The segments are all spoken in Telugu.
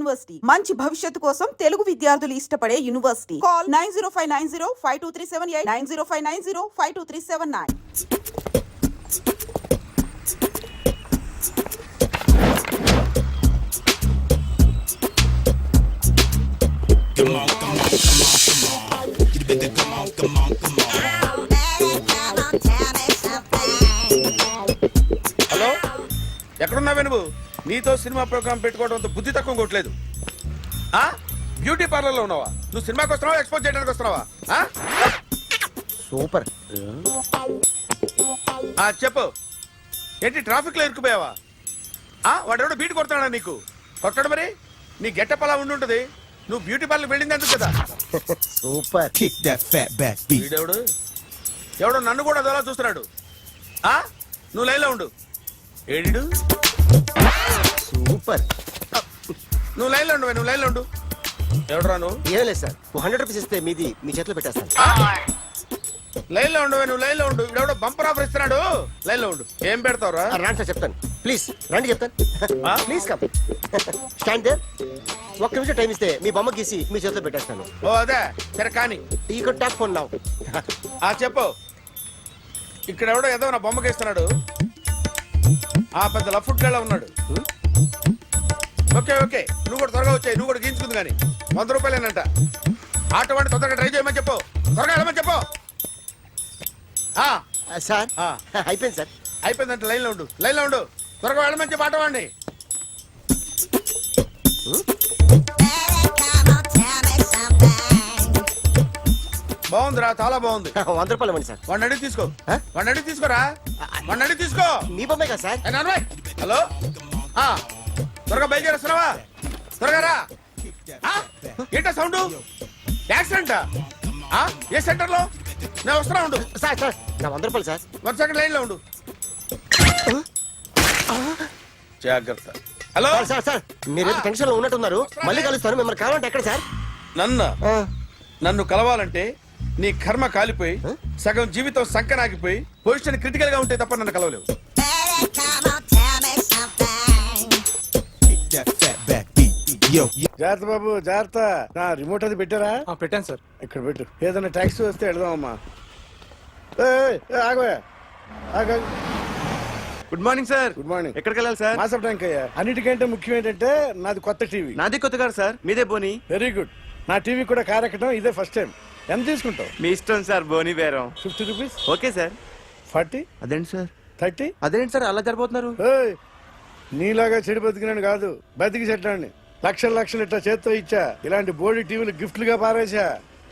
యూనివర్సిటీ మంచి భవిష్యత్తు కోసం తెలుగు విద్యార్థులు ఇష్టపడే university. Call 9059052378 9059052379. Come on, come on, come on, come on. You better come on, come on, come on. Hello, ఎక్కడున్నావే నువ్వు? నీతో సినిమా ప్రోగ్రామ్ పెట్టుకోవడంతో బుద్ధి తక్కువ కొట్టలేదు. బ్యూటీ పార్లర్ లో ఉన్నావా? నువ్వు సినిమాకి వస్తున్నావా, ఎక్స్పోజ్ చేయడానికి వస్తున్నావా? సూపర్. చెప్పు, ఏంటి ట్రాఫిక్ లో ఇరుక్కుపోయావా? వాడెవడో బీట్ కొడతాడా నీకు? కొట్టాడు మరి. నీ గెట్టప్ అలా ఉండి ఉంటుంది. నువ్వు బ్యూటీ పార్లర్ వెళ్ళింది ఎందుకు కదా? Super. Kick that fat back beat. వీడెవడు? ఎవడో నన్ను కూడా అదోలా చూస్తున్నాడు. నువ్వు లైన్లో ఉండు. ఏడిడు? సూపర్. నువ్వు లైన్లో ఉండు, నువ్వు లైన్లో ఉండు. ఎవడరా నువ్వు? ఏం లేదు సార్, 100 రూపీస్ ఇస్తే మీది మీ చేతిలో పెట్టేస్తాను. లైన్లో ఉండు, నువ్వు లైన్లో ఉండు. ఇవిడెవడో బంపర్ ఆఫర్ ఇస్తున్నాడు. లైన్లో ఉండు. ఏం పెడతావురా? రండి సార్ చెప్తాను. ప్లీజ్ రండి చెప్తాను. Please come. Stand there. ఒక్క నిమిషం టైం ఇస్తే మీ బొమ్మ గీసి మీ చేతిలో పెట్టేస్తాను. ఓ అదే సరే కానీ. You can talk phone now. చెప్పు. ఇక్కడ ఎవడో ఏదో నా బొమ్మకి ఇస్తున్నాడు. పెద్ద లఫుట్ గళ్ళ ఉన్నాడు. ఓకే ఓకే, నువ్వు కూడా త్వరగా వచ్చాయి. నువ్వు కూడా గీంచుకుంది కానీ 100 రూపాయలేనంట. ఆటో వాడిని తొందరగా ట్రై చేయమని చెప్పు. త్వరగా వెళ్ళమని చెప్పు. సార్ అయిపోయింది సార్. అయిపోయిందంటే లైన్లో ఉండు, లైన్లో ఉండు. త్వరగా వెళ్ళమని చెప్పు ఆటో వాడిని. బాగుందిరా, చాలా బాగుంది. 100 రూపాయలు ఇవ్వండి సార్. వాడిని అడిగి తీసుకో. వాడిని అడిగి తీసుకోరా. వాడిని అడిగి తీసుకో. మీ బొమ్మే కదా సార్. హలో, త్వరగా బయలుదేరేస్తున్నావా? త్వరగా రా. ఏంటా సౌండ్? యాక్సిడెంట్? ఏ సెంటర్ లో? నేను వస్తున్నా ఉండు. సార్ సార్ నా 100 రూపాయలు సార్. 1 సెకండ్ లైన్ లో ఉండు. జాగ్రత్త. హలో సార్ సార్ మీరు టెన్షన్ లో ఉన్నట్టున్నారు. మళ్ళీ కలుస్తాను. మిమ్మల్ని కావాలంటే ఎక్కడ సార్? నన్ను కలవాలంటే నీ కర్మ కాలిపోయి సగం జీవితం సంకనాగిపోయి పొజిషన్ క్రిటికల్ గా ఉంటే తప్ప నన్ను కలవలేవు. That fat back beat. Yo, జాగ్రత్త బాబు, జాగ్రత్త. నా రిమోట్ అది పెట్టారా? పెట్టాను సార్. ఇక్కడ పెట్టు. ఏదైనా ట్యాక్సీ వస్తే వెళదామమ్మా. ఆగోయా. Good morning sir. Good morning. ఎక్కడికి వెళ్ళాలి సార్? మాసప్ ట్యాంక్ అయ్యా. అన్నిటికంటే ముఖ్యం ఏంటంటే నాది కొత్త టీవీ. నాది కొత్త కాదు సార్, మీదే బోని. Very good. నా టీవీ కూడా కార్ ఎక్కడం ఇదే ఫస్ట్ టైం. ఎంత తీసుకుంటావు? మీ ఇష్టం సార్, బోని బేరం. 50 రూపీస్. Okay sir. 40. అదేంటి సార్? 30. అదేంటి సార్ అలా జరిపోతున్నారు? నీలాగా చెడు బతికినాను కాదు, బతికి చెట్టాన్ని. లక్షలు లక్షలు ఇట్లా చేత్తో ఇచ్చా. ఇలాంటి బోడి టీవీలు గిఫ్ట్లుగా పారేసా.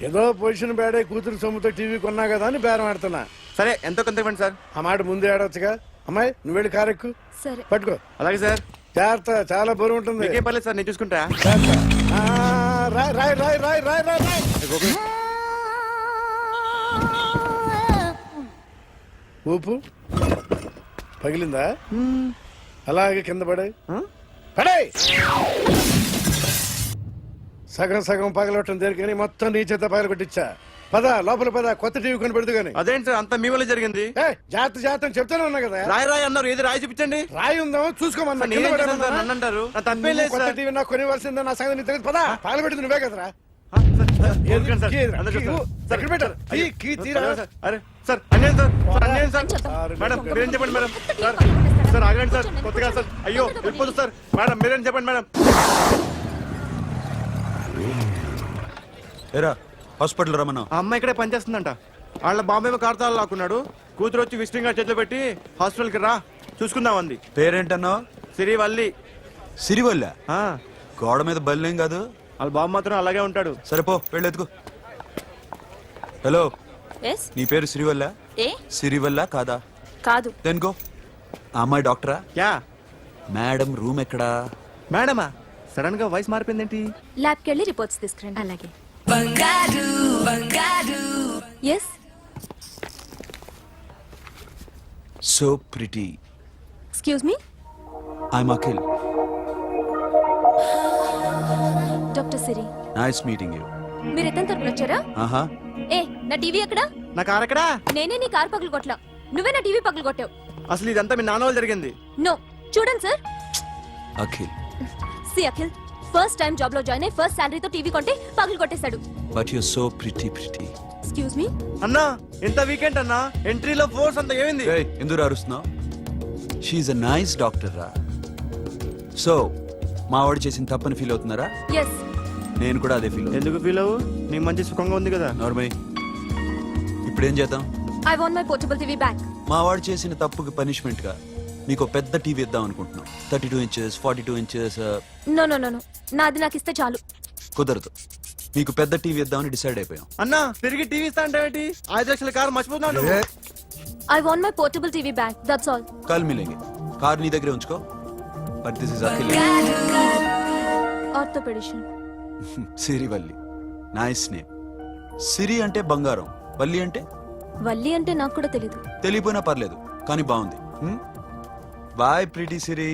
ఏదో పొజిషన్ బేడే కూతురు సొమ్ముతో టీవీ కొన్నా కదా అని బేరం ఆడుతున్నా. సరే ఎంతో కొంత ఇవ్వండి సార్. ఆ మాట ముందే ఆడవచ్చుగా. అమ్మాయి నువ్వు వెళ్ళి కారు ఎక్కు. సరే పట్టుకో. అలాగే సార్. జాగ్రత్త, చాలా బరువు ఉంటుంది. మీకేం పర్లేదు సార్, నేను చూసుకుంటా. రాయ్ రాయ్ రాయ్ రాయ్ రాయ్ రాయ్ రాయ్. ఊపు పగిలిందా? అలాగే కింద పడే పడే. సగం సగం పగలవటం దేనికని మొత్తం నీ చేత పగల కొట్టించా. పద లోపల పద, కొత్త టీవీ కొని పెడదు గాని. అదేంటి సార్ అంతా మీ వల్ల జరిగింది? జాగ్రత్త జాగ్రత్త చెప్తానే ఉన్నా కదా. రాయి రాయి అన్నారు, ఏది రాయి చూపించండి. రాయి ఉందామో చూసుకోమన్నా. నన్ను అంటారు, తప్పేం లేదు కొత్త సార్. టీవీ నాకు కొనివ్వాల్సిందే. నా సంగతి నీకు తెలియదు. పద పగల పెట్టింది నువ్వే కదరా. అరే సార్ అన్యాయం సార్, అన్యాయం సార్. మేడం మీరేం చెప్పండి మేడం. సార్ సార్ ఆగండి సార్, కొత్తగా సార్. అయ్యో వెళ్ళిపోతుంది సార్. మేడం మీరేం చెప్పండి మేడం. ఏరా హాస్పిటల్ రమ్మన్నా. ఆ అమ్మాయి ఇక్కడే పనిచేస్తుందంట. వాళ్ళ బాంబేమో కార్తాలు లాక్కున్నాడు. కూతురు వచ్చి విజిటింగ్ కార్డు చేతిలో పెట్టి హాస్పిటల్కి రా చూసుకుందాం అంది. పేరేంటన్నావు? సిరివల్లి. సిరివల్ల? గోడ మీద బల్లేం కాదు. వాళ్ళ బాబు మాత్రం అలాగే ఉంటాడు. సరేపో వెళ్ళెత్తుకు. హలో, yes నీ పేరు సిరివల్ల? ఏ సిరివల్ల కాదా? కాదు. దెన్కో. ఆ అమ్మాయి డాక్టరా? యా. మేడం రూమ్ ఎక్కడా? మేడమా సడన్ గా వాయిస్ మారిపోయిందేంటి? ల్యాబ్కి వెళ్ళి రిపోర్ట్స్ తీసుకురండి. అలాగే. బంగారు బంగారు. yes so pretty. excuse me I'm Akhil. Doctor Siri. Nice meeting you. మీరు ఎత్తన తరపున వచ్చారా? ఆహా. ఏ నా టీవీ ఎక్కడా? నా కారు ఎక్కడా? నేనే నీ కారు పగలు కొట్టలా, నువ్వే నా టీవీ పగలు కొట్టావు. అసలు ఇదంతా మీ నాన్న వాళ్ళు జరిగింది. నో చూడండి sir. Akhil. See Akhil, first time job లో జాయిన్ అయ్యి ఫస్ట్ శాలరీతో టీవీ కొంటే పగులు కొట్టేశాడు. But you so pretty pretty. Excuse me. అన్నా ఎంత వీకెండ్ అన్నా, ఎంట్రీలో ఫోర్స్ అంత ఏమైంది? ఎందుకు అరుస్తున్నావు? షీఈ్ అ నైస్ డాక్టర్ రా. సో మా వాడు చేసిన తప్పని ఫీల్ అవుతున్నారా? ఎస్. నేను కూడా అదే ఫీల్. ఎందుకు ఫీల్ అవ్వు, నీకు మంచి సుఖంగా ఉంది కదా. నార్మల్. ఇప్పుడు ఏం చేద్దాం? I want my portable TV back. మా వాడు చేసిన తప్పుకి పనిష్మెంట్ గా మీకు ఒక పెద్ద టీవీ ఇద్దాం అనుకుంటున్నాం. 32 inches 42 inches. No no no no, నాది నాకు ఇస్తే చాలు. కుదరదు. మీకు పెద్ద టీవీ ఇద్దామని డిసైడ్ అయిపోయాం. అన్నా తిరిగి టీవీ ఇస్తా అంటే 5 లక్షల కారు మర్చిపోతున్నాడు. I want my portable TV back, that's all. కల్ మిలేంగే. కార్ నీ దగ్గరే ఉంచుకో. But this is Akhil. Orthopaedician. Sirivalli. Nice name. Siri అంటే బంగారం, వల్లి అంటే వల్లి అంటే నాకు కూడా తెలీదు. తెలియపోయినా పర్లేదు కానీ బాగుంది. బాయ్ ప్రిటీ సిరి.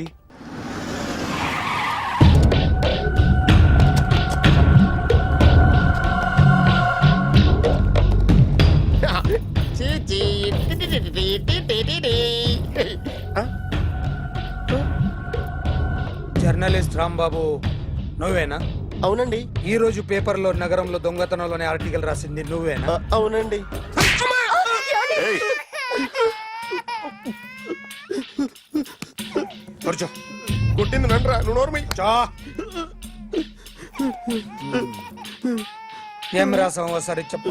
జర్నలిస్ట్ రాంబాబు నువ్వేనా? అవునండి. ఈ రోజు పేపర్లో నగరంలో దొంగతనంలోనే ఆర్టికల్ రాసింది నువ్వేనా? అవునండి. కూర్చో. కొట్టింది నండ్రా, నువ్వు నోర్మి. చా. ఏం రాసావు ఒకసారి చెప్పు.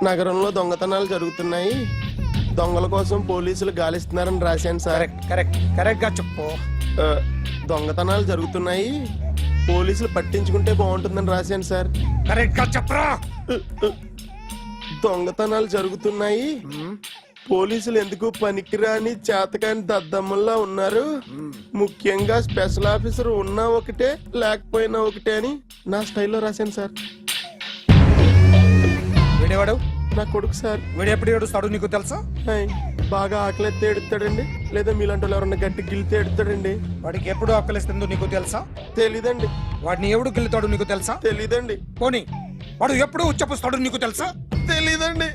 నగరంలో దొంగతనాలు జరుగుతున్నాయి, దొంగల కోసం పోలీసులు గాలిస్తున్నారని రాశాను సార్. కరెక్ట్ కరెక్ట్ కరెక్ట్ గా చెప్పు. దొంగతనాలు జరుగుతున్నాయి, పోలీసులు పట్టించుకుంటే బాగుంటుందని రాశాను సార్. కరెక్ట్ గా చెప్పరా. దొంగతనాలు జరుగుతున్నాయి, పోలీసులు ఎందుకు పనికిరాని చేతకాని దద్దమ్మల్లా ఉన్నారు, ముఖ్యంగా స్పెషల్ ఆఫీసర్ ఉన్నా ఒకటే లేకపోయినా ఒకటే అని నా స్టైల్లో రాశాను సార్. వీడేవాడు? నా కొడుకు సార్. వీడు ఎప్పుడు ఏడుస్తాడు నీకు తెలుసా? హాయ్, బాగా ఆకలిస్తే ఎడుతాడండి, లేదా మీలాంటి వాళ్ళు ఎవరన్నా గట్టి గిల్లితే ఎడుతాడండి. వాడికి ఎప్పుడు ఆకలిస్తుందో నీకు తెలుసా? తెలీదండి. వాడిని ఎవడు గిల్లుతాడు నీకు తెలుసా? తెలీదండి. పోనీ వాడు ఎప్పుడు ఉచ్చపుస్తాడు నీకు తెలుసా? తెలీదండి.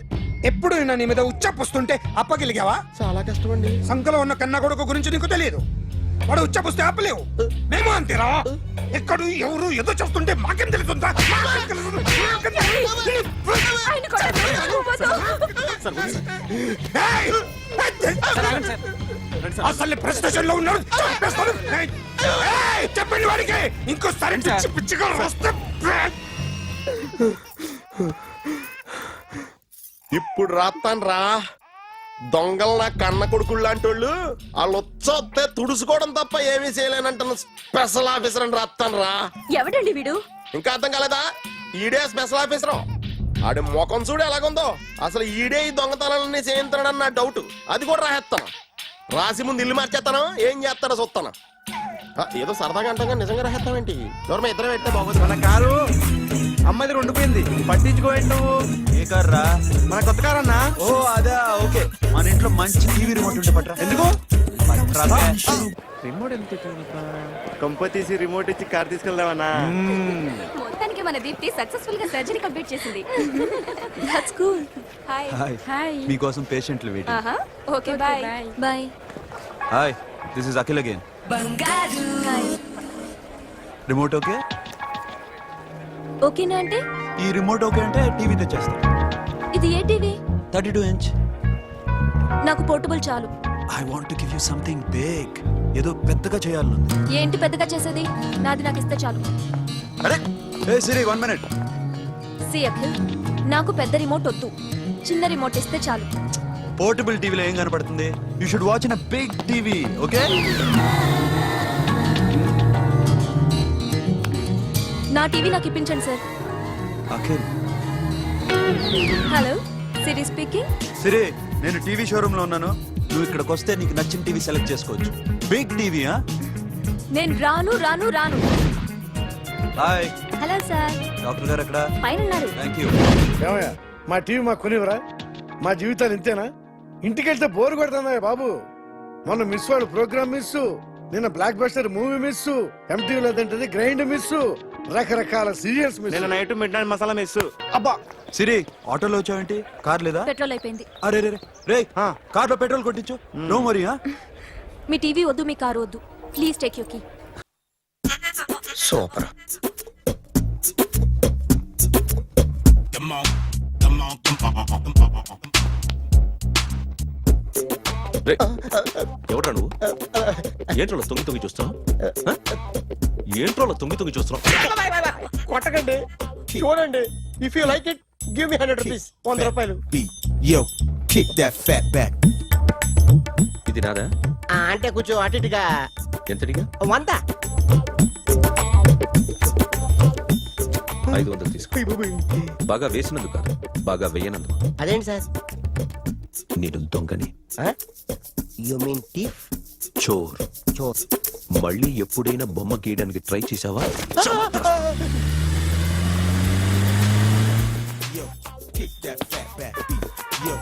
ఎప్పుడు నీ మీద ఉచ్చపుస్తుంటే అప్పగలిగావా? చాలా కష్టం అండి. సంకలో ఉన్న కన్న కొడుకు గురించి నీకు తెలియదు. వాడు ఉచ్చపుస్తే ఆపలేవు. మేము అంతేరా. ఎక్కడు ఎవరు ఏదో చెప్తుంటే మాకేం తెలుస్తుందా? ఏయ్! అసలు ప్రెస్టేషన్ లో ఉన్నాడు. చంపేస్తాను. ఏయ్! చెప్పండి వాడికి ఇంకోసారి పిచ్చి పిచ్చిగా వస్తే ఇప్పుడు రాత్తాను రా. దొంగలు నా కన్న కొడుకులు లాంటి వాళ్ళు వాళ్ళు వచ్చొస్తే తుడుచుకోవడం తప్ప ఏమీ చేయలేనంటున్న స్పెషల్ ఆఫీసర్ అని రాత్తాను రా. ఎవడండి వీడు? ఇంకా అర్థం కాలేదా? ఈడే స్పెషల్ ఆఫీసర్. ఆడి ముఖం చూడు ఎలాగుందో. అసలు ఈడే ఈ దొంగతనాలన్నీ చేయించాడని నా డౌట్. అది కూడా రాసేస్తాను. రాసి ముందు ఇల్లు మార్చేస్తాను, ఏం చేస్తాడో చూస్తాను. ఏదో సరదాగా అంటాం కానీ నిజంగా రాసేస్తామేంటి? ఎవరు ఇద్దరం పెట్టే బాగోదు. మన కారు అమ్మాయిది ఉండిపోయింది, పట్టించుకోండి నువ్వు. ఏ కార్ రా? మన కొత్త కారు అన్నా. ఓ అదా, ఓకే. మన ఇంట్లో మంచి టీవీ రిమోట్ ఉంటే పట్రా. ఎందుకు? పట్రా. రిమోట్ ఎంత కంప తీసి రిమోట్ ఇచ్చి కార్ తీసుకెళ్దామన్నా. మొత్తానికి మన దీప్తి సక్సెస్ఫుల్ గా సర్జరీ కంప్లీట్ చేసింది. That's cool. హాయ్. హాయ్. మీకోసం పేషెంట్లు వెయిటింగ్. ఆహా. Okay bye. Bye. Hi, this is Akhil again. Hi. Remote okay? ఓకేనా అంటే? ఈ రిమోట్ ఓకే అంటే టీవీ తెచ్చేస్తా. ఇది ఏ టీవీ? 32 inch. నాకు పోర్టబుల్ చాలు. I want to give you something big. ఏదో పెద్దగా చేయాలనుంది. ఏంటి పెద్దగా చేసేది? నాది నాకు ఇస్తే చాలు. అరే ఏ సిరి 1 minute. సి అఖిల్, నాకు పెద్ద రిమోట్ వద్దు, చిన్న రిమోట్ ఇస్తే చాలు. పోర్టబుల్ టీవీలో ఏం కనపడుతుంది? You should watch in a big TV, okay? నా టీవీ నాకు ఇప్పించండి sir. Akhil. Hello, Siri speaking. Siri, నేను టీవీ షోరూమ్ లో ఉన్నాను. నువ్వు ఇక్కడికి వస్తే నీకు నచ్చిన టీవీ సెలెక్ట్ చేసుకోవచ్చు. Big TV. నేను రాను రాను రాను. హాయ్. Hello sir. డాక్టర్ గారు ఎక్కడ? పైన ఉన్నారు. Thank you. ఏమయ్యా, మా టీవీ మాకు కొనివరా? మా జీవితాలు ఇంతేనా? ఇంటికెళ్తే బోర్ కొడుతుందా బాబు? మొన్న మిస్ వాళ్ళు ప్రోగ్రామ్ మిస్, నిన్న blockbuster movie miss, MTV లేదంటే గ్రైండ్ మిస్, రకరకాల సీరియల్స్ మిస్. నేను night midnight masala miss. అబ్బా, సిరి, ఆటోలో వచ్చావేంటి? కార్ లేదా? పెట్రోల్ అయిపోయింది. అరే రే రే, కార్ లో పెట్రోల్ కొట్టించు. నో మరి. మీ టీవీ వద్దు, మీ కారు వద్దు. Please take your key. Super. Come on, come on, come on, come on. ఎవడ్రా నువ్వు? ఏంట్రోలో తొంగి తొంగి చూస్తున్నావు? ఏంట్రోలో తొంగి తొంగి చూస్తున్నావు? కొట్టకండి, చూడండి. If you like it give me 100 rupees. 100 రూపాయలు. Yo, kick that fat back. ఇది నాదా? అంటే కొంచెం అటు ఇటుగా ఎంతడిగా? 100. 500 తీసుకో. బాగా వేసినందుకు కాదు, బాగా వేయనందుకు. అదేంటి సార్? నేను దొంగని, యు మీన్ థీఫ్? చోర్. చోర్. మళ్ళీ ఎప్పుడైనా బొమ్మ గీయడానికి ట్రై చేసావా? Yo, kick that fat back. Yo.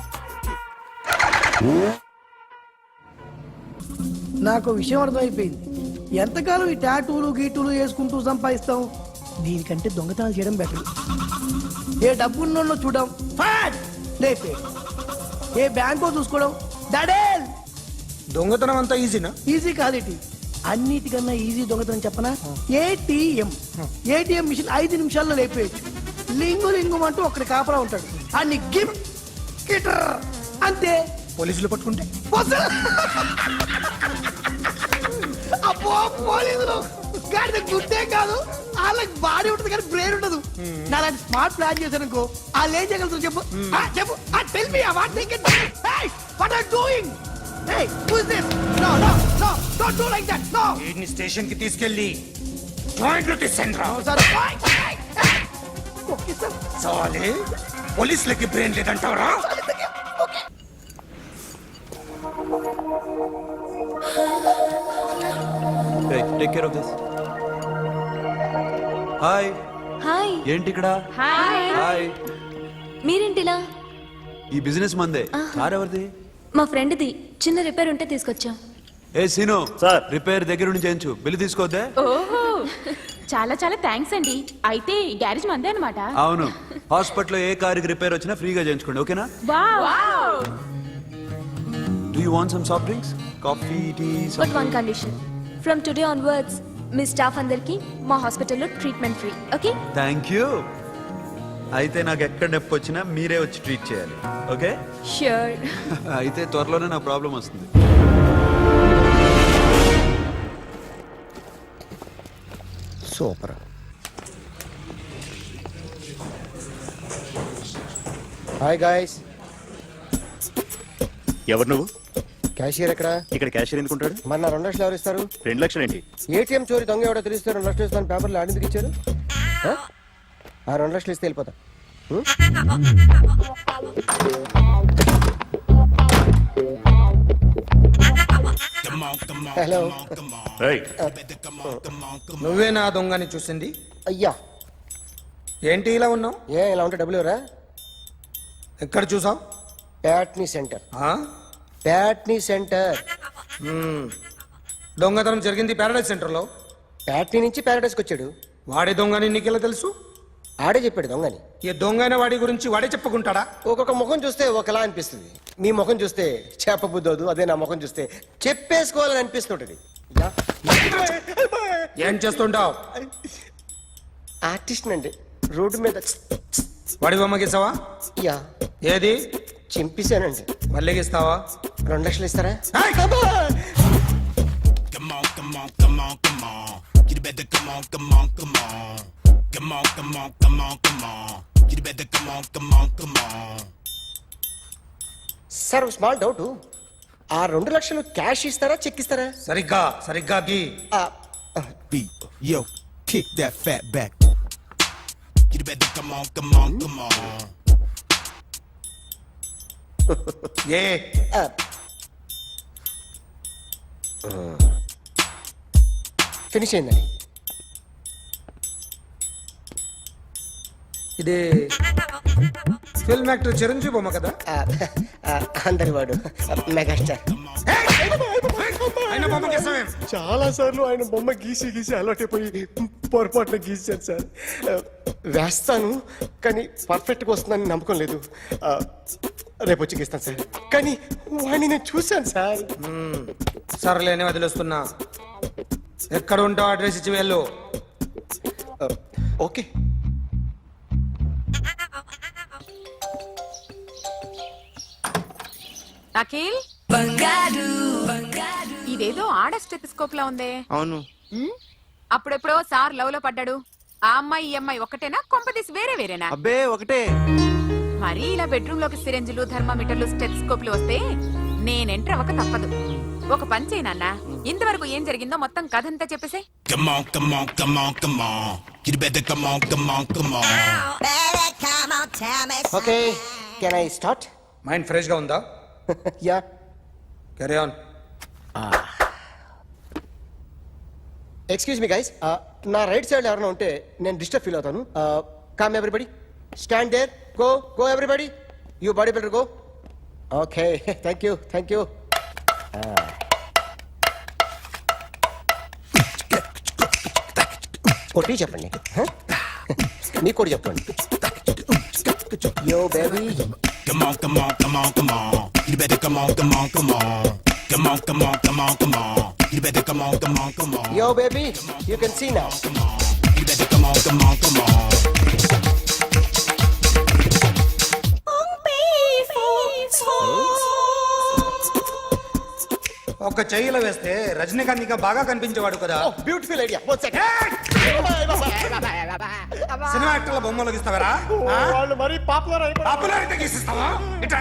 నాకు విషయం అర్థమైపోయింది. ఎంతకాలం ఈ టాటూలు గీటూలు వేసుకుంటూ సంపాదిస్తాం? దీనికంటే దొంగతనాలు చేయడం బెటర్. ఏ డబ్బున్నోళ్ళు చూడడం ఫాట్ లేపే, ఏ బ్యాంకో చూసుకోవడం డడేల్. దొంగతనం అంతా ఈజీనా? ఈజీ కాదేటి, అన్నిటికన్నా ఈజీ దొంగతనం చెప్పనా? ఏటీఎం మిషన్ 5 నిమిషాల్లో లేపేయచ్చు. లింగు లింగు అంటూ ఒకటి కాపలా ఉంటాడు, అన్ని గిమ్ గిటర్ అంతే. పోలీసులు పట్టుకుంటే అబ్బో పోలీసులు గాడిద గుడ్డే కాదు, వాళ్ళకి బాడీ ఉంటుంది కానీ బ్రెయిన్ ఉండదు. నాలాంటి స్మార్ట్ ప్లాన్ చేశాను అనుకో, వాళ్ళు ఏం చేయగలుగుతారు చెప్పు? చెప్పు, tell me what they can do. Hey, what are doing? Hey, who is this? No no no, don't do like that. No వీడిని స్టేషన్ కి తీసుకెళ్ళి జాయింట్ తీసుకుని రా. Sir okay sir. చాలే, పోలీసులకి బ్రెయిన్ లేదంటావరా? Take care of this. Hi. Hi. ఏంటి ఇక్కడ? హాయ్. హాయ్. మీరేంటిలా? ఈ బిజినెస్ మందే. కార్ ఎవరిది? మా ఫ్రెండ్ది. చిన్న రిపేర్ ఉంటే తీసుకొచ్చా. ఏ సీను, సార్. రిపేర్ దగ్గర నుంచి చేయించు, బిల్లు తీసుకోవద్దే. ఓహో, చాలా చాలా థ్యాంక్స్ అండి. అయితే ఈ గ్యారేజ్ మందే అనమాట. అవును, హాస్పిటల్లో ఏ కారుకి రిపేర్ వచ్చినా ఫ్రీగా చేయించుకోండి, ఓకేనా? Wow. Do you want some soft drinks, coffee, tea? But one condition, from today onwards మీ స్టాఫ్ అందరికి మా హాస్పిటల్లో treatment free. Okay? Thank you. అయితే నాకు ఎక్కడ నొప్పి వచ్చినా మీరే వచ్చి ట్రీట్ చేయాలి, ఓకే? ష్యూర్. అయితే త్వరలోనే నా ప్రాబ్లం వస్తుంది. సూపర్. Hi guys. ఎవరు నువ్వు? క్యాషియర్ ఎక్కడ? ఇక్కడ క్యాషియర్ ఎందుకుంటాడు? మన 2 లక్షలు ఎవరు ఇస్తారు? 2 లక్షలు ఏంటి? ఏటీఎం చోరీ దొంగ ఎవడో తెలిస్తే 2 లక్షలు ఇస్తాను పేపర్లు ఆడిందుకు ఇచ్చారు. ఆ 2 లక్షలు ఇస్తే వెళ్ళిపోతా. హలో. ఏయ్, నువ్వే నా దొంగని చూసింది? అయ్యా, ఏంటి ఇలా ఉన్నావు? ఇలా ఉంటే డబ్బులు ఎవరా? ఎక్కడ చూసావు? ప్యాట్నీ సెంటర్. ప్యాట్నీ సెంటర్. దొంగతనం జరిగింది ప్యారడైజ్ సెంటర్ లో. ప్యాట్నీ నుంచి ప్యారడైస్కి వచ్చాడు. వాడే దొంగని నీకెలా తెలుసు? ఆడే చెప్పాడు దొంగని. ఈ దొంగైన వాడి గురించి వాడే చెప్పుకుంటాడా? ఒక్కొక్క ముఖం చూస్తే ఒకలా అనిపిస్తుంది. మీ ముఖం చూస్తే చెప్పబుద్దోదు, అదే నా ముఖం చూస్తే చెప్పేసుకోవాలని అనిపిస్తుంటది. ఏం చేస్తుంటావు? ఆర్టిస్ట్ అండి, రోడ్డు మీద. వాడి బొమ్మ గీసావా? యా. ఏది? చింపేశానండి. మళ్ళీ గీస్తావా? 2 లక్షలు ఇస్తారా? Come on, come on, come on, come on. You better come on, come on, come on. Come on, come on, come on, come on. You better come on, come on, come on. Sir, small doubt. ఆ 2 లక్షలు క్యాష్ ఇస్తారా, చెక్ ఇస్తారా? సరిగ్గా సరిగ్గా గీ. Beat, yo, kick that fat back. You better come on, come on, come on. A finish అయిందండి. ఇది ఫిల్మ్ యాక్టర్ చిరంజీవి బొమ్మ కదా? అందరి వాడు మెగాస్టార్. ఆయన బొమ్మ గీసావేం? చాలా సార్లు ఆయన బొమ్మ గీసి గీసి అలవాటైపోయి పొరపాటున గీసాను సార్. వేస్తాను, కానీ పర్ఫెక్ట్గా వస్తుందని నమ్మకం లేదు. రేపు వచ్చి గీస్తాను సార్. కానీ వాడిని నేను చూశాను సార్. సర్లేని వదిలేస్తున్నా. ఎక్కడ ఉంటావు అడ్రస్ ఇచ్చి వెళ్ళు. ఓకే. అఖిల్ ఇదేదో ఆడ స్టెథిస్కోప్ లా ఉందే. అవును. అప్పుడెప్పుడో సార్ లవ్ లో పడ్డాడు. ఆ అమ్మాయి ఈ అమ్మాయి ఒకటేనా, కొంపదీసి వేరే వేరేనా? అబ్బే ఒకటే. మరి ఇలా బెడ్రూమ్ లోకి సిరెంజులు, థర్మామీటర్లు, స్టెథిస్కోప్లు వస్తే నేను ఎంటర్ అవ్వక తప్పదు. ఒక పని చేయి నాన్న, ఇంతవరకు ఏం జరిగిందో మొత్తం కథ అంతా చెప్పేసే. Come on, come on, come on, come on. You better come on, come on, come on. Okay, can I start? Mind fresh గా ఉందా? Yeah. Carry on. Excuse me guys, నా రైట్ సైడ్ ఎవరైనా ఉంటే నేను డిస్టర్బ్ ఫీల్ అవుతాను. Come everybody, stand there, go go everybody, you body builder go. Okay, thank you thank you. కొట్టి చెప్పండి, మీకు కూడా చెప్పండి. Yo baby. Come on, come on, come on, come on. You better come on, come on, come on. Come on, come on, come on, come on. You better come on, come on, come on. Yo, baby, you can see now. Come on. You better come on, come on, come on. ఒక చెయ్యిలో వేస్తే రజనీకాంత్ ఇంకా బాగా కనిపించేవాడు కదా. Beautiful idea. One second. Cinema యాక్టర్ల బొమ్మలు గీస్తావరా? వాళ్ళు మరీ పాపులర్ అయిపోయారు. పాపులారిటీ గీసిస్తావా? ఇట్రా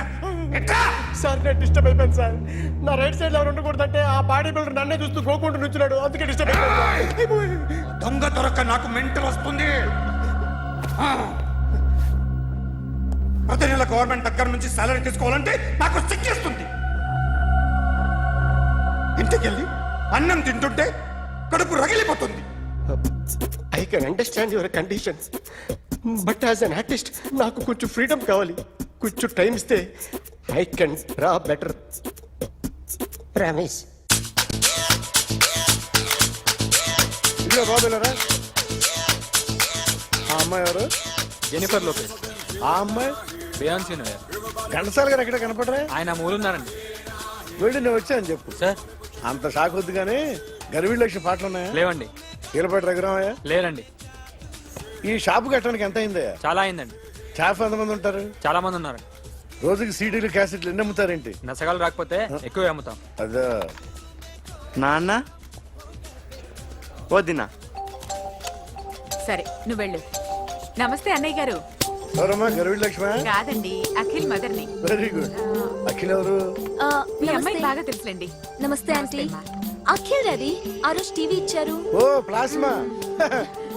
ఇట్రా. సార్ నేను డిస్టర్బ్ అయిపోయాను సార్. నా రైట్ సైడ్ ఎవరు ఉండకూడదంటే ఆ బాడీ బిల్డర్ నన్నే చూస్తూ గోకుంటూ నుంచున్నాడు, అందుకే డిస్టర్బ్ అయిపోయాను. దొంగ దొరక్క నాకు మెంటల్ వస్తుంది. ప్రతి నెల గవర్నమెంట్ దగ్గర నుంచి సాలరీ తీసుకోవాలంటే నాకు సిగ్గేస్తుంది. ఇంటికెళ్ళి అన్నం తింటుంటే కడుపు రగిలిపోతుంది. I can understand your conditions, but as an artist నాకు కొంచెం ఫ్రీడమ్ కావాలి. కొంచెం టైం ఇస్తే I can draw better. Ramesh, ఇదిగో బాబులరా, ఆ అమ్మాయి ఎవరు? Jennifer Lopez. ఆ అమ్మాయి బియాన్సీ నోయర్. ఘంటసాల గారు ఎక్కడ కనపడరా? ఆయన మూలున్నారండి. వెళ్ళి నేను వచ్చాను చెప్పు. సార్ అంత షాక్ వద్దు కానీ గర్వీళ్ళ లక్ష పాటలు ఉన్నాయా? లేవండి. కీలపాటి రఘురామయ్య లేరండి. ఈ షాపు కట్టడానికి ఎంత అయిందయ్యా? చాలా అయిందండి. షాప్ ఎంతమంది ఉంటారు? చాలా మంది ఉన్నారు. రోజుకి సీడీలు క్యాసెట్లు ఎన్ని అమ్ముతారేంటి? నసగాలు రాకపోతే ఎక్కువ అమ్ముతాం. అదే నాన్న వద్దినా. సరే నువ్వు వెళ్ళు. నమస్తే అన్నయ్య గారు. ఎవరమ్మా? గర్వీళ్ళ లక్ష్మ? కాదండి, అఖిల్ మదర్ని. Very good. అఖిల్ ఎవరు? మీ అమ్మాయి బాగా తెలుసులేండి. నమస్తే ఆంటీ. అఖిల్ డాడీ ఆ రోజు టీవీ ఇచ్చారు. ఓ ప్లాస్మా.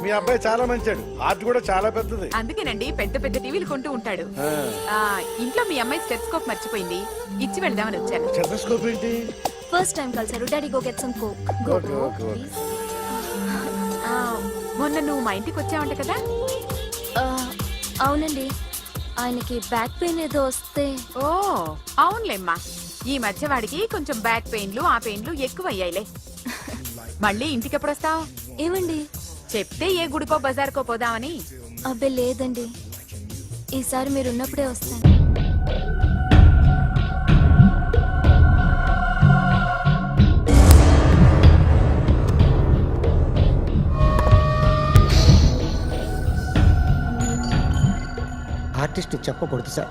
మీ అబ్బాయి చాలా మంచాడు, ఆర్ట్ కూడా చాలా పెద్దది. అందుకేనండి పెద్ద పెద్ద టీవీలు కొంటూ ఉంటాడు. ఇంట్లో మీ అమ్మాయి స్టెథిస్కోప్ మర్చిపోయింది, ఇచ్చి వెళ్దామని వచ్చాను. స్టెథోస్కోప్ ఏంటి? ఫస్ట్ టైం కలిసారు. Daddy go get some coke. Okay okay okay. మొన్న నువ్వు మా ఇంటికి వచ్చావంట కదా? అవునండి, ఆయనకి బ్యాక్ పెయిన్ ఏదో వస్తే. ఓ అవునులేమ్మా, ఈ మధ్య వాడికి కొంచెం బ్యాక్ పెయిన్లు ఆ పెయిన్లు ఎక్కువ అయ్యాయిలే. మళ్ళీ ఇంటికి ఎప్పుడు వస్తావు? ఏమండి చెప్తే ఏ గుడికో బజార్కో పోదామని. అబ్బే లేదండి, ఈసారి మీరు ఉన్నప్పుడే వస్తాను. ఆర్టిస్ట్ చెప్పకూడదు sir.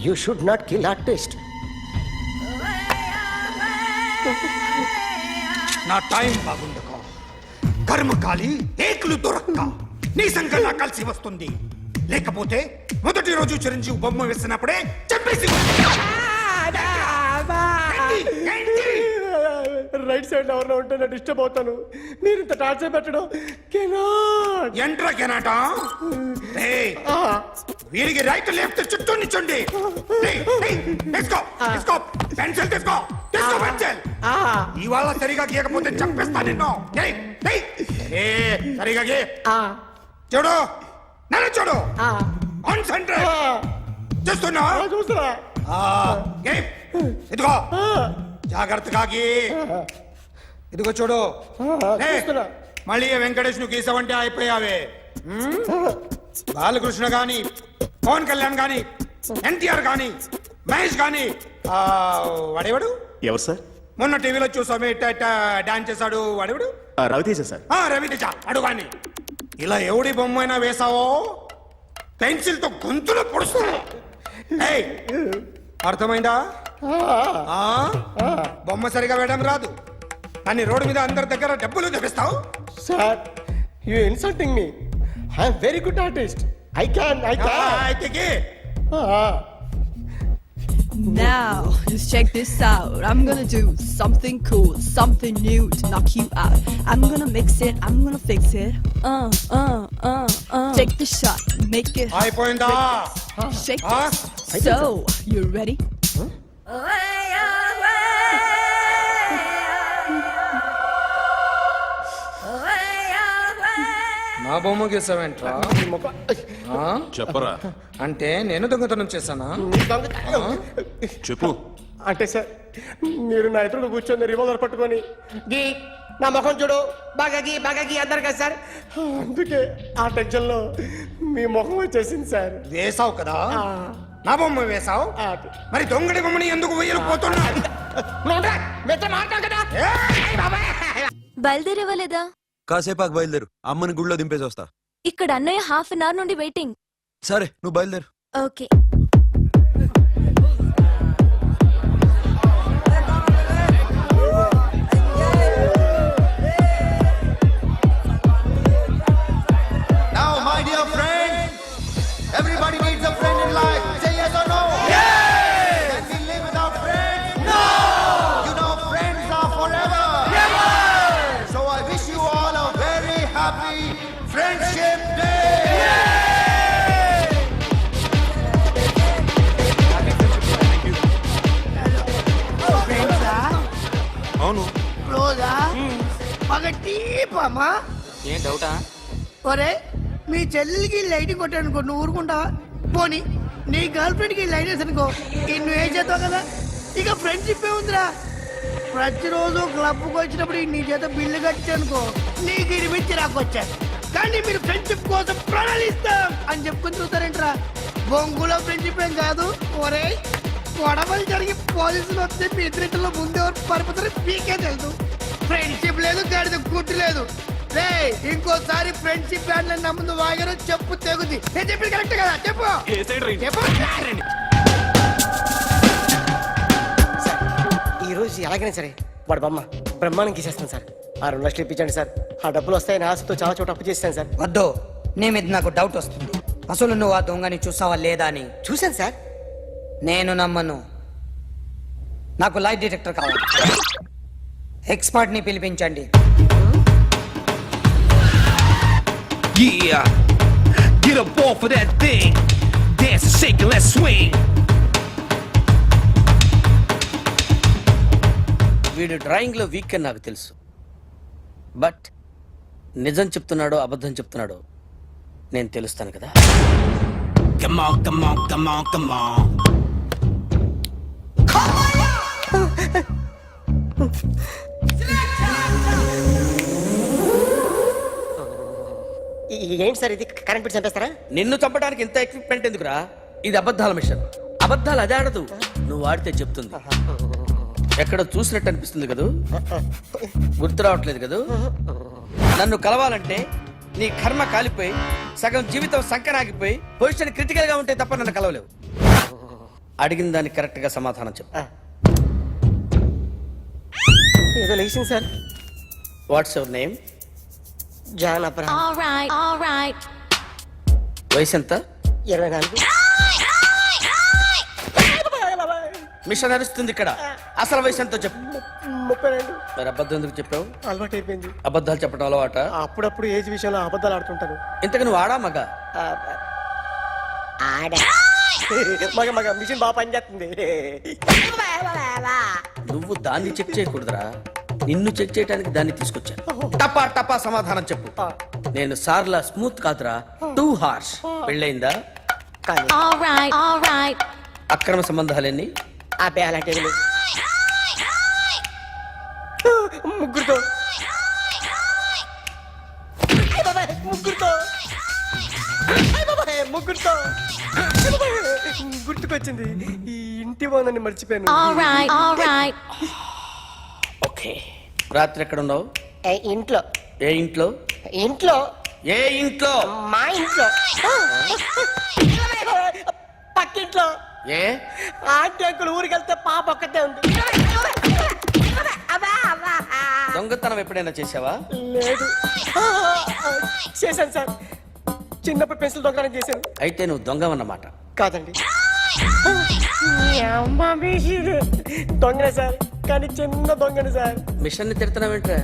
You should not kill artist. నా టైం బాగుండకో, కర్మకాలి ఏకులు దొరక్క నీ సంఘటన కలిసి వస్తుంది. లేకపోతే మొదటి రోజు చిరంజీవి బొమ్మ వేసినప్పుడే చెప్పేసి రైట్ సైడ్ ఎవరైనా ఉంటే నేను డిస్టర్బ్ అవుతాను. మీరు ఇంత టార్చర్ పెట్టడం ఎంట్రా కెనాట. వీరికి రైట్ లెఫ్ట్ చుట్టూ నిచ్చండి. తీసుకో తీసుకో పెన్సిల్, తీసుకో తీసుకో పెన్సిల్. ఇవాళ సరిగా గీయకపోతే చంపేస్తా నిన్ను. సరిగా గీ. చూడు నన్ను చూడు. కాన్సంట్రేట్ చేస్తున్నా. చూస్తున్నా. ఇదిగో జాగ్రత్తగా గీ. ఇదిగో చూడు. మళ్ళీ వెంకటేష్ ను గీసావంటే అయిపోయావే. బాలకృష్ణ గాని, పవన్ కళ్యాణ్ గాని, ఎన్టీఆర్ గాని, మహేష్ గాని, వాడేవాడు ఎవరు సార్? మొన్న టీవీలో చూసామే డాన్స్ చేశాడు వాడేవాడు? రవితేజ సార్. రవితేజ అడుగాని ఇలా ఎవడి బొమ్మ అయినా వేసావో పెన్సిల్ తో గొంతులో పొడుస్తాను. ఏయ్, అర్థమైందా? ఆ? బొమ్మ సరిగా వేయడం రాదు అని రోడ్డు మీద అందరి దగ్గర డబ్బులు తెప్పిస్తావు. Sir you insulting me. I'm very good artist. I can అయితే Now, just check this out. I'm gonna do something cool, something new to knock you out. I'm gonna mix it, I'm gonna fix it. Take the shot, make it hot. అయిపోయిందా? Shake Huh? it. So, you ready? నా బొమ్మ గీసావేంట్రా? చెప్పరా అంటే నేను దొంగతనం చేశానా? చెప్పు. అంటే సార్ మీరు నా ఎదురు కూర్చొని రివాల్వర్ పట్టుకొని గీ నా ముఖం చూడు బాగా గీ అన్నారు కదా సార్, అందుకే ఆ టెన్షన్ లో మీ ముఖం వచ్చేసింది సార్. వేసావు కదా, నా బొమ్మ వేసావు, మరి దొంగడి బొమ్మని ఎందుకు వేయలు పోతున్నా? బయలుదేరేవలేదా? కాసేపాకు బయలుదేరు, అమ్మని గుళ్ళో దింపేసి వస్తా. ఇక్కడ అన్నయ్య హాఫ్ అన్ అవర్ నుండి వెయిటింగ్. సరే నువ్వు బయలుదేరు. Okay. Now, my dear friend, everybody needs a friend in life. Say yes or no? Yes! Can we live without friends? No! You know, friends are forever. Never! So I wish you all a very happy Friendship Day! అవును. రోజా బాగా టీపమ్మా. ఏం డౌటా? ఒరే, మీ చెల్లికి లైటింగ్ కొట్టానుకో, నువ్వు ఊరుకుంటావా? పోనీ నీ గర్ల్ ఫ్రెండ్ కి లైట్ వేసానుకో, నువ్వు ఏం చేస్తావు కదా? ఇక ఫ్రెండ్షిప్ ఏ ఉందిరా. ప్రతిరోజు క్లబ్కి వచ్చినప్పుడు నీ చేత బిల్లు కట్టానుకో, నీకు ఇరిమిచ్చి రాకొచ్చాను. కానీ మీరు ఫ్రెండ్షిప్ కోసం ప్రణాళిస్తాం అని చెప్పుకుని చూస్తారేంట్రా? బొంగులో ఫ్రెండ్షిప్ ఏం కాదు. ఒరే, గొడవలు జరిగి పోలీసులు వస్తే మీ ఇద్దరిలో ముందెవరు పరిపోతారో మీకే తెలుసు. ఫ్రెండ్షిప్ లేదు, గాడిద గుడ్డు లేదు. రే, ఇంకోసారి ఫ్రెండ్షిప్ బ్యాండ్ నా ముందు వాగారో చెప్పు తెగుద్ది. నేను చెప్పింది కరెక్ట్ కదా? చెప్పు చెప్పు. ఈ రోజు ఎలాగైనా సరే వాడు బొమ్మ బ్రహ్మాండం గీసేస్తాను సార్. ఆ 2 లక్షలు ఇప్పించండి సార్. ఆ డబ్బులు వస్తాయని ఆశతో చాలా చోట అప్పు చేస్తాను సార్. వద్దు, నీ మీద నాకు డౌట్ వస్తుంది. అసలు నువ్వు ఆ దొంగని చూసావా లేదా అని. చూశాను సార్. నేను నమ్మను. నాకు లైట్ డిటెక్టర్ కావాలి. ఎక్స్పర్ట్ ని పిలిపించండి. Yeah! Get up off of that thing! Dance and shake and let's swing! వీడు డ్రాయింగ్ లో వీక్ అని నాకు తెలుసు. బట్ నిజం చెప్తున్నాడో అబద్ధం చెప్తున్నాడో నేను తెలుస్తాను కదా. Come on, come on, come on, come on! ఏంటి సార్ ఇది? కరెంట్ బిల్ చంపేస్తారా? నిన్ను చంపడానికి ఇంత ఎక్విప్మెంట్ ఎందుకురా? ఇది అబద్ధాల మిషన్. అబద్ధాలు అదే ఆడదు, నువ్వు ఆడితే చెప్తుంది. ఎక్కడ చూసినట్టు అనిపిస్తుంది కదూ? గుర్తు రావట్లేదు కదూ? నన్ను కలవాలంటే నీ కర్మ కాలిపోయి సగం జీవితం సంకరాగిపోయి పొజిషన్ క్రిటికల్ గా ఉంటే తప్ప నన్ను కలవలేవు. అడిగిన దానికి కరెక్ట్ గా సమాధానం చెప్పు. ఏదో లేచింది sir. What's your name? John Abraham. వయసు ఎంత? 24. మిషన్ నడుస్తుంది ఇక్కడ. అసలు వయసు ఎంతో చెప్పు. 32. మరి అబద్ధం ఎందుకు చెప్పావు? అలవాటు అయిపోయింది. అబద్ధాలు చెప్పడం అలవాట? అప్పుడప్పుడు ఏజ్ విషయంలో అబద్ధాలు ఆడుతుంటాను. ఇంతకు నువ్వు ఆడా మగ? మగ మిషన్ బాగా పనిచేస్తుంది. నువ్వు దాన్ని చెక్ చేయకూడదురా, నిన్ను చెక్ చేయడానికి దాన్ని తీసుకొచ్చాను. టపా టపా సమాధానం చెప్పు. నేను సార్లా స్మూత్ కాదురా, టూ హార్ష్. పెళ్ళయిందా? అక్రమ సంబంధాలన్నీ? అబ్బే అలాంటివి లేవు. ముగ్గురుతో ముగ్గురుతో గుర్తుకొచ్చింది. ఈ ఇంటి బాగుందని మర్చిపోయాను. ఓకే. రాత్రి ఎక్కడ ఉన్నావు? ఇంట్లో. ఏ ఇంట్లో? ఇంట్లో ఏ ఇంట్లో? మా ఇంట్లో పక్కింట్లో ఏ ఆంటీ అంకుల్ ఊరికి వెళ్తే పాప ఒక్కతే ఉంది. దొంగతనం ఎప్పుడైనా చేసావా? లేదు. చేశాను సార్, చిన్నప్పుడు పెన్సిల్ దొంగతనం చేశాను. అయితే నువ్వు దొంగవన్నమాట. కాదండి, దొంగనే సార్, కానీ చిన్న దొంగని సార్. మిషన్ ని తిడుతున్నావేంట్రా?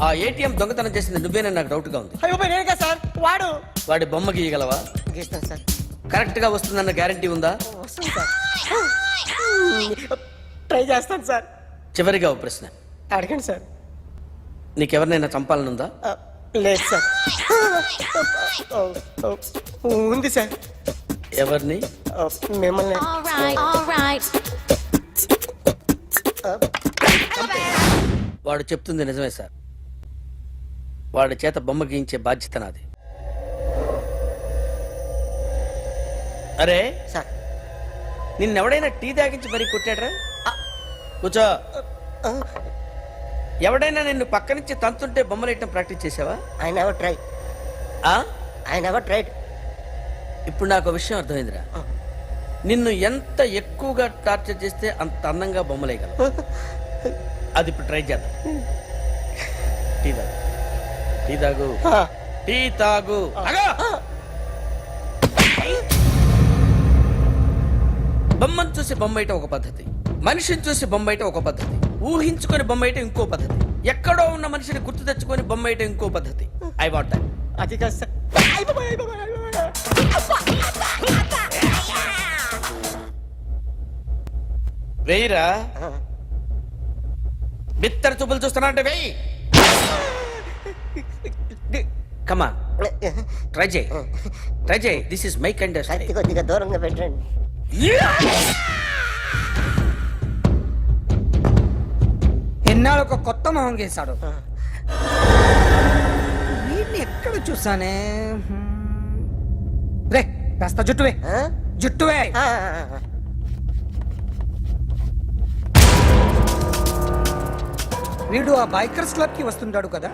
ఆ ఏటీఎం దొంగతనం చేసింది నువ్వేనని నాకు డౌట్ గా ఉంది. అయ్యో నేను కదా సార్, వాడు. వాడి బొమ్మ గీయగలవా? గీస్తాను సార్. కరెక్ట్ గా వస్తుందన్న గ్యారంటీ ఉందా? వస్తుంది సార్, ట్రై చేస్తాను సార్. చివరిగా ఓ ప్రశ్న అడగండి సార్. నీకెవరినైనా చంపాలనుందా? లేదు సార్. ఉంది సార్. ఎవరిని? మిమ్మల్ని. వాడు చెప్తుంది నిజమే సార్. వాడి చేత బొమ్మ గీయించే బాధ్యత నాది. అరే సార్, నిన్నెవడైనా టీ తాగించి మరీ కొట్టాడ్రా? కూర్చో. ఎవడైనా నిన్ను పక్క నుంచి తంతుంటే బొమ్మలేయటం ప్రాక్టీస్ చేసావా? I never try. I never tried. ఇప్పుడు నాకు విషయం అర్థమైందిరా. నిన్ను ఎంత ఎక్కువగా టార్చర్ చేస్తే అంత అందంగా బొమ్మలేయగలవు. అది ఇప్పుడు ట్రై చేద్దాం. టీ తాగు, టీ తాగు, టీ తాగు. బొమ్మను చూసి బొమ్మయటం ఒక పద్ధతి, మనిషిని చూసి బొమ్మయటం ఒక పద్ధతి, ఊహించుకొని బొమ్మయటం ఇంకో పద్ధతి, ఎక్కడో ఉన్న మనిషిని గుర్తు తెచ్చుకొని బొమ్మయటం ఇంకో పద్ధతి. I want that. అది కాదు సార్. వెయ్యిరా. బిత్తర చూపులు చూస్తున్నా అంటే వెయ్యి. కమా, ట్రై చేయి, ట్రై చేయి. This is my kind. కొద్దిగా దూరంగా పెట్టండి. ఎన్నాళ్ళు ఒక కొత్త మొహం గీశాడు. వీడిని ఎక్కడ చూసానే? రే కాస్త జుట్టువే, జుట్టువే. వీడు ఆ బైకర్స్ క్లబ్ కి వస్తుంటాడు కదా.